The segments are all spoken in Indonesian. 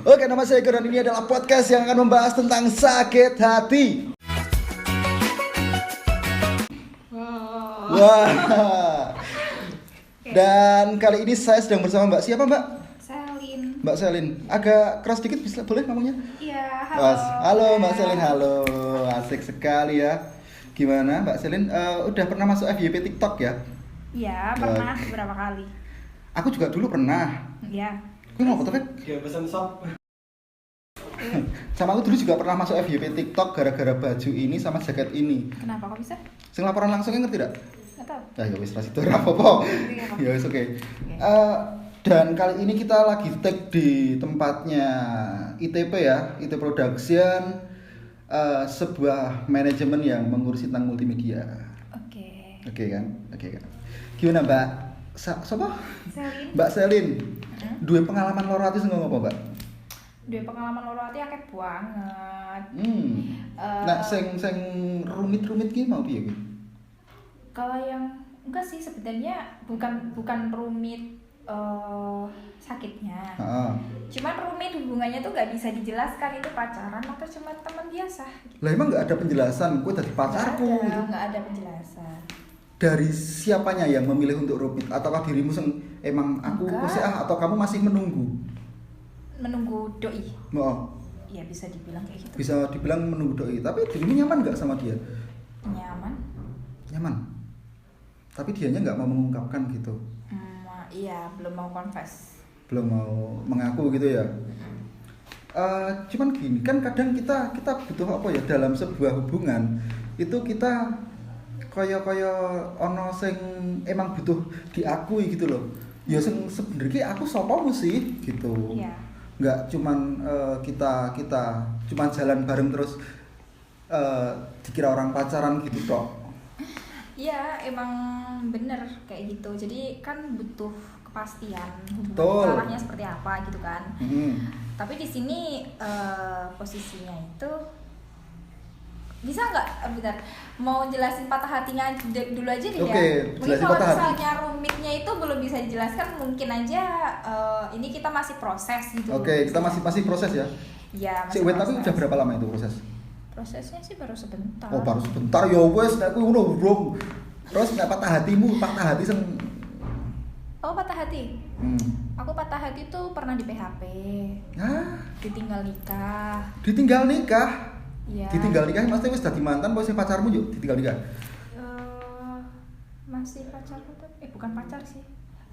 Oke, nama saya Eko dan ini adalah podcast yang akan membahas tentang sakit hati. Wah. Dan kali ini saya sedang bersama Mbak siapa, Mbak? Selin. Mbak Selin. Agak keras dikit bisa boleh ngomongnya? Iya, halo. Halo Mbak Selin, halo. Asik sekali ya. Gimana Mbak Selin? Udah pernah masuk FYP TikTok ya? Iya, pernah beberapa kali. Aku juga dulu pernah. Iya. Gue mau foto kan? Kayak pesan sop. Sama aku dulu juga pernah masuk FYP TikTok gara-gara baju ini sama jaket ini. Kenapa kok bisa? Sing laporan langsungnya ngerti tidak? Nggak tahu. Ya wis ras itu apa-apa. Iya, Pak. Ya wis oke. Dan kali ini kita lagi tag di tempatnya ITP ya, IT Production, sebuah manajemen yang mengurusi tentang multimedia. Oke. Oke kan? Gimana Mbak? Siapa? Selin. Mbak Selin. Dua pengalaman loro ati sing ngopo, Mbak? Dua pengalaman loro ati akeh banget. Nah, sing rumit-rumit ki mau piye ki? Kalau yang enggak sih sebenarnya bukan rumit sakitnya. Heeh. Cuman rumit hubungannya tuh nggak bisa dijelaskan itu pacaran atau cuma teman biasa. Lah emang nggak ada penjelasan, gue tadi pacarku. Nggak ada penjelasan. Dari siapanya yang memilih untuk rumit? Ataukah dirimu emang aku Enggak. kusih atau kamu masih menunggu? Menunggu doi. Oh, Ya bisa dibilang kayak gitu. bisa dibilang menunggu doi. Tapi dirimu nyaman nggak sama dia? Nyaman. Nyaman. Tapi dianya nggak mau mengungkapkan gitu. Iya, belum mau confess. Belum mau mengaku gitu ya. Cuman gini kan kadang kita butuh apa ya dalam sebuah hubungan itu kita kaya ono sing emang butuh diakui gitu loh. Ya sing sebenarnya aku sopomu sih gitu. Iya. Nggak cuman kita cuman jalan bareng terus dikira orang pacaran gitu tok. Iya, emang bener kayak gitu. Jadi kan butuh kepastian Betul. hubungan salahnya seperti apa gitu kan. Tapi di sini posisinya itu bisa nggak bentar mau jelasin patah hatinya dulu aja nih. Oke, ya. Mungkin jelasin kalau patah hati. misalnya rumitnya itu belum bisa dijelaskan, mungkin aja ini kita masih proses gitu. Oke, kita masih proses ya. Iya, Si masih wait tapi proses. udah berapa lama itu proses? Prosesnya sih baru sebentar. Oh, baru sebentar ya wes nek kuwi ngono, Bro. Terus nek patah hati sing Oh, patah hati. Aku patah hati tuh pernah di PHP, ditinggal nikah. ditinggal nikah. Iya. Ditinggal nikah maksudnya wis dadi mantan apa sing pacarmu yuk ditinggal nikah? Masih pacarku tuh, bukan pacar sih.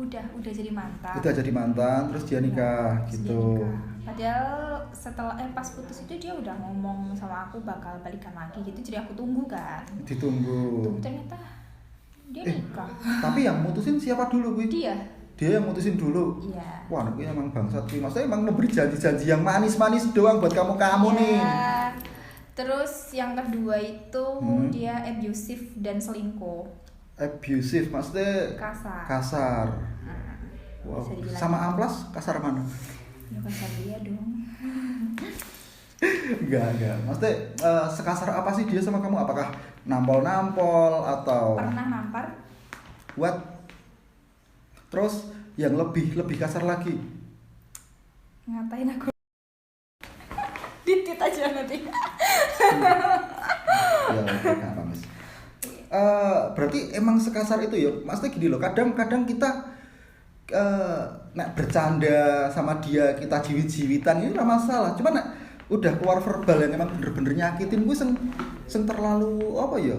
Udah jadi mantan. Udah jadi mantan terus dia nikah Terus gitu. dia nikah. Padahal setelah pas putus itu dia udah ngomong sama aku bakal balikan lagi gitu, jadi aku tunggu kan. Ditunggu. Tunggu ternyata dia nikah. Tapi yang mutusin siapa dulu kuwi? Dia. Dia yang mutusin dulu. Iya. Wah, ini emang bangsat kuwi. Maksudnya emang memberi janji-janji yang manis-manis doang buat kamu Iya. nih. Terus yang kedua itu dia abusive dan selingkuh. Abusive maksudnya Kasar. Wow. Bisa dibilang. Sama amplas kasar mana? Ya kasar dia dong. Enggak. Maksudnya sekasar apa sih dia sama kamu? Apakah nampol-nampol atau Pernah nampar? what? Terus yang lebih kasar lagi? Ngatain aku? Ditit aja nanti. Ya, apa Mas? Berarti emang sekasar itu ya. Maksudnya gini loh, kadang kita nek bercanda sama dia kita jiwit-jiwitan ini nggak masalah. Cuma nek udah keluar verbal yang emang bener-bener nyakitin gue sing terlalu apa ya?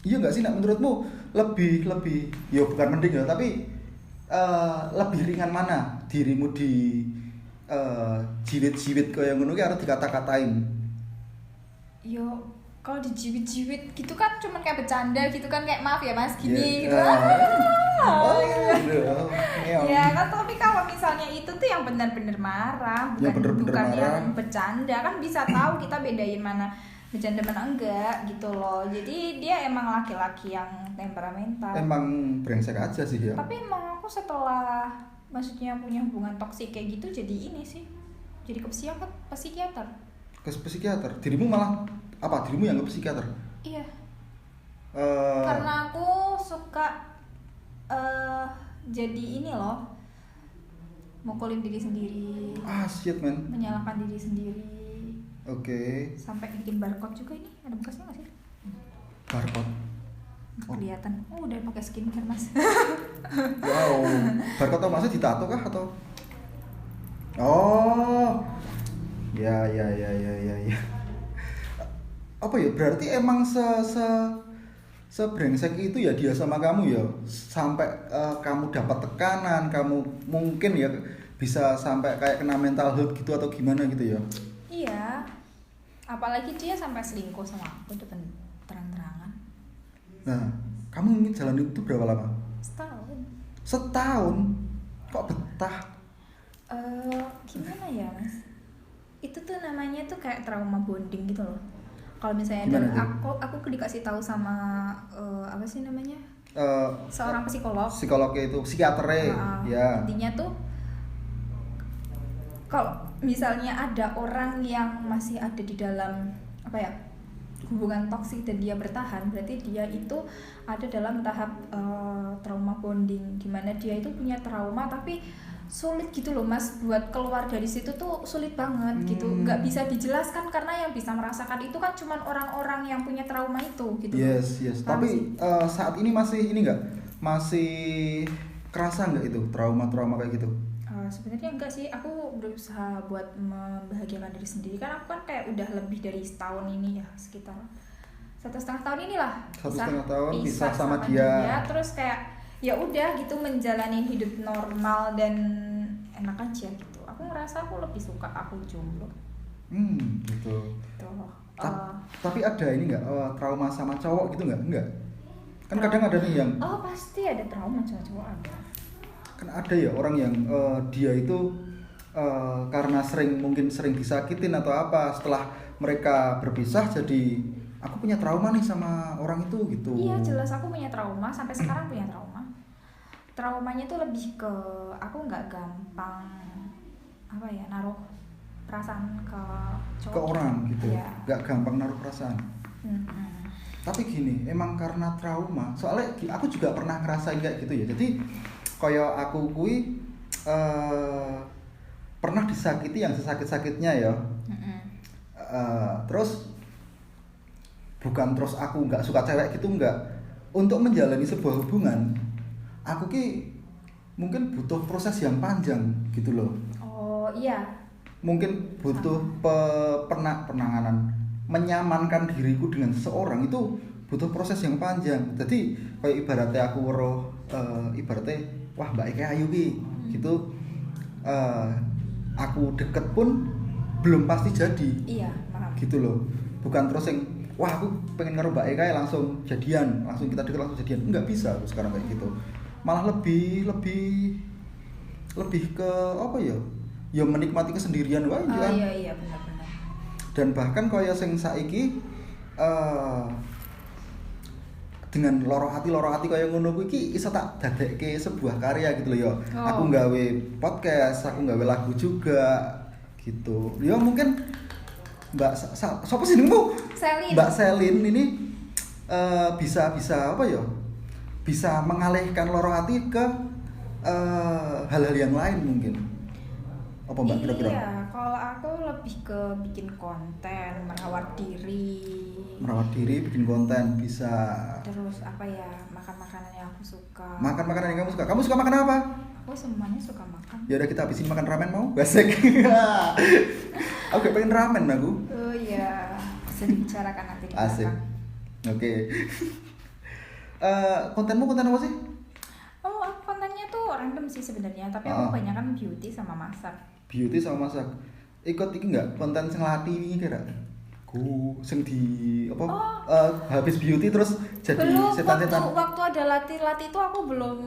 Iya nggak sih nek menurutmu lebih ya bukan mending ya tapi lebih ringan mana dirimu di jiwit-jiwit kayak ngono ki harus dikata-katain. Yo, kalau dijiwit-jiwit gitu kan cuman kayak bercanda gitu kan, kayak maaf ya mas gini Iya. gitu. Iya. Ya kan, tapi kalau misalnya itu tuh yang benar-benar marah, Yang benar-benar bukan marah. yang bercanda, kan bisa tahu kita bedain mana bercanda mana enggak gitu loh. Jadi dia emang laki-laki yang temperamental. Emang brengsek aja sih ya. Tapi emang aku setelah maksudnya punya hubungan toksik kayak gitu jadi ini sih, jadi ke psikiater. Ke psikiater. Dirimu malah apa? Dirimu yang ke psikiater? Iya. Eh, Karena aku suka jadi ini loh, mukulin diri sendiri, shit man. menyalahkan diri sendiri. Oke. Sampai bikin barcode juga ini, ada bekasnya nggak sih? Barcode. Kelihatan. Oh, udah pakai skincare mas. Wow. Barcode atau maksudnya ditato kah atau? Oh. Ya. Apa ya? Berarti emang sebrengsek itu ya dia sama kamu ya, sampai kamu dapat tekanan, kamu mungkin ya bisa sampai kayak kena mental health gitu atau gimana gitu ya? Iya. Apalagi dia sampai selingkuh sama aku depan terang-terangan. Nah, kamu ingin jalan itu berapa lama? Setahun. Setahun? Kok betah? Gimana ya mas? Itu tuh namanya tuh kayak trauma bonding gitu loh. Kalau misalnya aku dikasih tahu sama apa sih namanya? Seorang psikolog. Psikolognya itu psikiater ya. Intinya tuh kalau misalnya ada orang yang masih ada di dalam apa ya, hubungan toksik dan dia bertahan, berarti dia itu ada dalam tahap trauma bonding, dimana dia itu punya trauma tapi sulit gitu loh mas, buat keluar dari situ tuh sulit banget gitu, nggak bisa dijelaskan karena yang bisa merasakan itu kan cuman orang-orang yang punya trauma itu gitu. Yes. Tapi saat ini masih ini nggak, masih kerasa nggak itu trauma kayak gitu? Sebenarnya enggak sih, aku berusaha buat membahagiakan diri sendiri, kan aku kan kayak udah lebih dari setahun ini ya, sekitar 1,5 tahun inilah 1,5 tahun pisah sama dia. Terus kayak ya udah gitu menjalani hidup normal dan enak aja gitu. Aku ngerasa aku lebih suka aku jomblo. Gitu. Tuh. Tapi ada ini nggak trauma sama cowok gitu nggak? Kan kadang ada nih yang pasti ada trauma cowok ada. Kan ada ya orang yang dia itu karena mungkin sering disakitin atau apa, setelah mereka berpisah jadi aku punya trauma nih sama orang itu gitu. Iya jelas aku punya trauma, sampai sekarang punya trauma. Traumanya tuh lebih ke aku nggak gampang apa ya, naruh perasaan ke cowok, ke orang gitu, nggak gampang naruh perasaan. Tapi gini, emang karena trauma, soalnya aku juga pernah ngerasain kayak gitu ya. Jadi kayak aku pernah disakiti yang sesakit-sakitnya ya. Terus bukan terus aku nggak suka cewek gitu, nggak. Untuk menjalani sebuah hubungan, aku mungkin butuh proses yang panjang gitu loh. Oh iya. Mungkin butuh penanganan, menyamankan diriku dengan seseorang itu butuh proses yang panjang. Jadi kayak ibaratnya aku ibaratnya wah Mbak Eka ayu gitu, aku deket pun belum pasti jadi. Iya, paham. Gitu loh. Bukan terus yang wah aku pengen karo Mbak Eka langsung jadian, langsung kita deket langsung jadian. Enggak bisa aku sekarang kayak gitu. Malah lebih ke apa ya? Ya menikmati kesendirian wae kan. Iya benar. Dan bahkan kaya sing saiki dengan loro hati kaya ngono kuwi iki iso tak dadekke sebuah karya gitu loh ya. Aku nggawe podcast, aku nggawe lagu juga gitu. Ya mungkin Mbak sapa jenengmu? Selin. Mbak Selin ini bisa apa ya? Bisa mengalihkan loro hati ke hal-hal yang lain mungkin. Apa Mbak kira-kira? Iya, kalau aku lebih ke bikin konten, merawat diri, bikin konten bisa. Terus apa ya, makan makanan yang aku suka. Makan makanan yang kamu suka. Kamu suka makan apa? Aku semuanya suka makan. Ya udah kita habisin makan ramen mau? Basek. Aku pengen ramen aku. Oh iya, bisa dibicarakan nanti di Asik. Oke. Kontenmu konten apa sih? Oh, kontennya tuh random sih sebenarnya, tapi aku kebanyakan beauty sama masak. Beauty sama masak. Ikut iki enggak konten sing lati iki kira? Sing di apa? Habis beauty terus jadi setan-setan. Waktu ada latih itu aku belum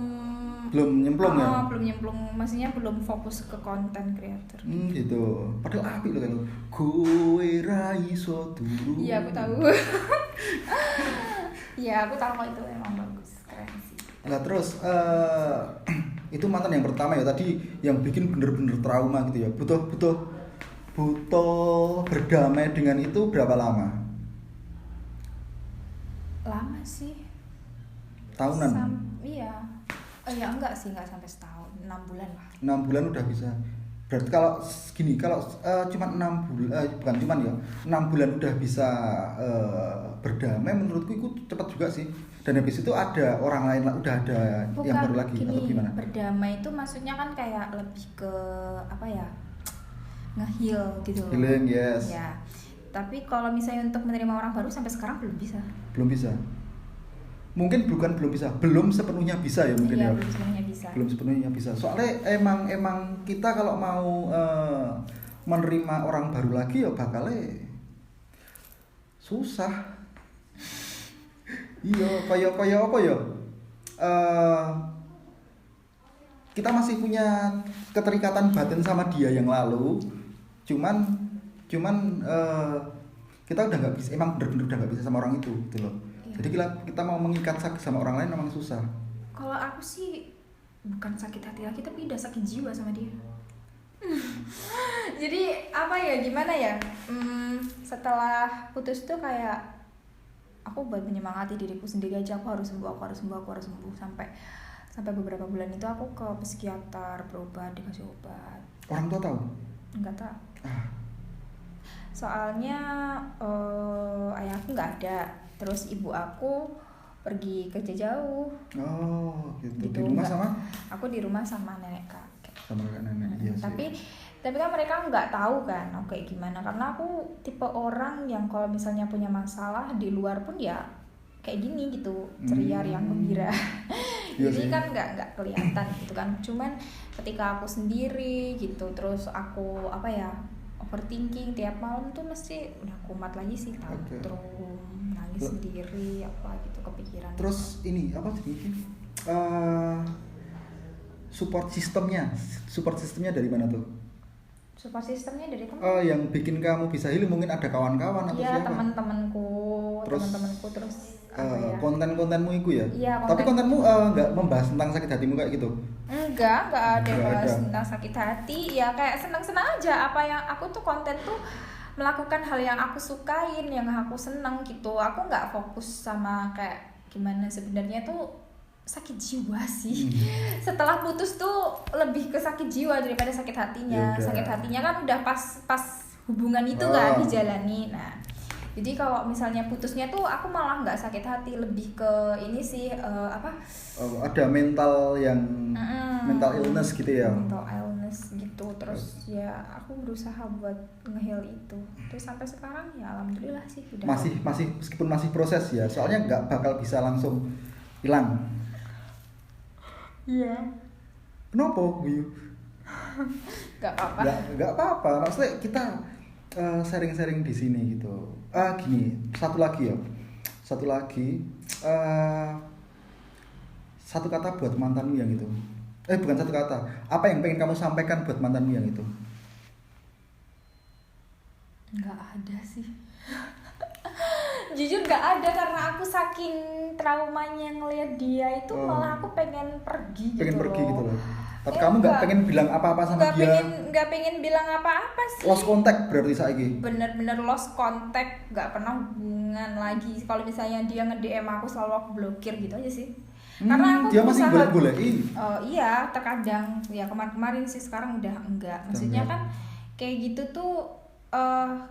nyemplung ya? Belum nyemplung, maksudnya belum fokus ke konten creator. Gitu. Padahal apik loh kan. Kowe ra iso turu. Iya, aku tahu. Iya, aku tahu kok itu emang bagus, keren sih. Nah terus itu mantan yang pertama ya, tadi yang bikin bener-bener trauma gitu ya. Butuh berdamai dengan itu berapa lama? Lama sih. Tahunan? Iya. Ya enggak sih, enggak sampai setahun. 6 bulan lah. 6 bulan udah bisa. Berarti kalau gini, kalau cuma 6 bulan, bukan cuman ya, 6 bulan udah bisa berdamai, menurutku itu cepat juga sih. Dan habis itu ada orang lain, udah ada Bukan, yang baru lagi gini, atau gimana? berdamai itu maksudnya kan kayak lebih ke apa ya, nge-heal gitu loh. Healing, yes. Ya. Tapi kalau misalnya untuk menerima orang baru sampai sekarang belum bisa. Belum bisa. Mungkin bukan belum bisa, belum sepenuhnya bisa ya mungkin Iya, ya. belum sepenuhnya bisa. Belum sepenuhnya bisa. Soalnya emang kita kalau mau menerima orang baru lagi ya bakalnya susah. Iya, kaya apa ya? Kita masih punya keterikatan batin sama dia yang lalu. Cuman kita udah nggak bisa, emang bener-bener udah nggak bisa sama orang itu, gitu loh. Iya. Jadi kita mau mengikat sama orang lain memang susah. Kalau aku sih bukan sakit hati lagi tapi udah sakit jiwa sama dia. Jadi apa ya, gimana ya? Setelah putus tuh kayak aku buat menyemangati diriku sendiri aja, aku harus sembuh sampai beberapa bulan itu aku ke psikiater, berobat, dikasih obat. Orang tua tahu? Enggak tahu. Ah, Soalnya ayahku nggak ada, terus ibu aku pergi kerja jauh. oh gitu. Di Gitu, rumah enggak. sama? Aku di rumah sama nenek kakek. Sama kakak nenek. Iya sih. Tapi kan mereka nggak tahu kan aku kayak gimana, karena aku tipe orang yang kalau misalnya punya masalah di luar pun ya kayak gini gitu, ceria, riang, gembira. Iya Jadi sih. kan nggak kelihatan gitu kan. Cuman ketika aku sendiri gitu, terus aku apa ya, overthinking tiap malam tuh mesti udah kumat lagi sih, tantrum, nangis sendiri apa gitu, kepikiran. Terus ini apa sih? Support sistemnya dari mana tuh? Support sistemnya dari teman. Yang bikin kamu bisa healing mungkin ada kawan-kawan atau Iya, siapa? teman-temanku terus apa ya? Konten-kontenmu itu ya? Iya, Tapi kontenmu nggak membahas tentang sakit hatimu kayak gitu? Enggak ada Nggak bahas ada. tentang sakit hati. Ya kayak senang-senang aja, apa yang aku tuh konten tuh melakukan hal yang aku sukain, yang aku senang gitu. Aku nggak fokus sama kayak gimana sebenarnya tuh sakit jiwa sih. Setelah putus tuh lebih ke sakit jiwa daripada sakit hatinya. Yaudah. Sakit hatinya kan udah pas hubungan itu kan dijalani. Nah, jadi kalau misalnya putusnya tuh aku malah nggak sakit hati, lebih ke ini sih Ada mental yang mental illness gitu ya? mental illness gitu. Terus ya aku berusaha buat nge-heal itu. Terus sampai sekarang ya alhamdulillah sih udah. Masih meskipun masih proses ya, soalnya nggak bakal bisa langsung hilang. Iya. Kenapa, Wiyu? Gak apa-apa. Nggak apa-apa, maksudnya kita sharing-sharing di sini gitu. Gini, satu lagi, satu kata buat mantanmu yang itu. Bukan satu kata. Apa yang pengen kamu sampaikan buat mantanmu yang itu? Nggak ada sih. Jujur nggak ada, karena aku saking traumanya ngelihat dia itu malah aku pengen pergi Pengen gitu pergi loh. gitu loh. Tapi Ya, kamu nggak pengen bilang apa-apa sama dia? Nggak pengen bilang apa-apa sih. Lost contact berarti saiki. Bener-bener lost contact, nggak pernah hubungan lagi. Kalau misalnya dia nge-DM aku selalu aku blokir gitu aja sih. Karena aku dia masih berusaha- golek-goleki. Iya, terkadang ya kemarin-kemarin sih, sekarang udah enggak. Maksudnya kan kayak gitu tuh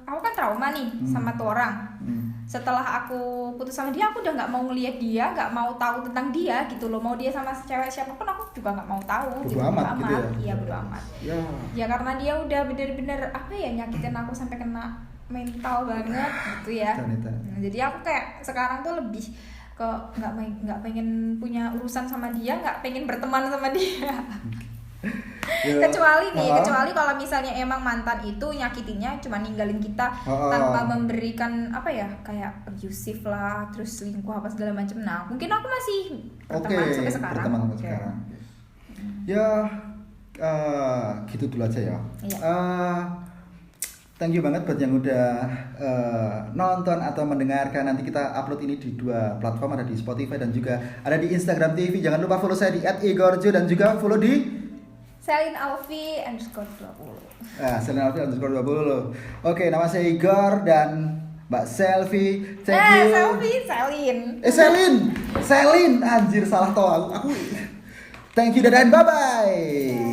aku kan trauma nih sama tuh orang. Setelah aku putus sama dia, aku udah nggak mau ngelihat dia, nggak mau tahu tentang dia gitu loh. Mau dia sama cewek siapapun aku juga nggak mau tahu. Bodo amat gitu ya? Iya, bodo amat. Ya. Ya karena dia udah bener-bener apa ya, nyakitin aku sampai kena mental banget gitu ya. Nah, jadi aku kayak sekarang tuh lebih ke nggak pengen punya urusan sama dia, nggak pengen berteman sama dia. Ya. kecuali kalau misalnya emang mantan itu nyakitinnya cuma ninggalin kita tanpa memberikan apa ya, kayak abusive lah, terus selingkuh apa segala macam. Nah mungkin aku masih berteman sampai sekarang. Berteman sampai sekarang. Ya gitu dulu aja ya. Iya. Thank you banget buat yang udah nonton atau mendengarkan. Nanti kita upload ini di 2 platform, ada di Spotify dan juga ada di Instagram TV. Jangan lupa follow saya di @igorjo dan juga follow di Selin Alfi _20. Selin Alfi _20. Oke, nama saya Igor dan Mbak Selfie. Thank you. Selin. Selin, anjir salah tau aku. Thank you dan bye bye.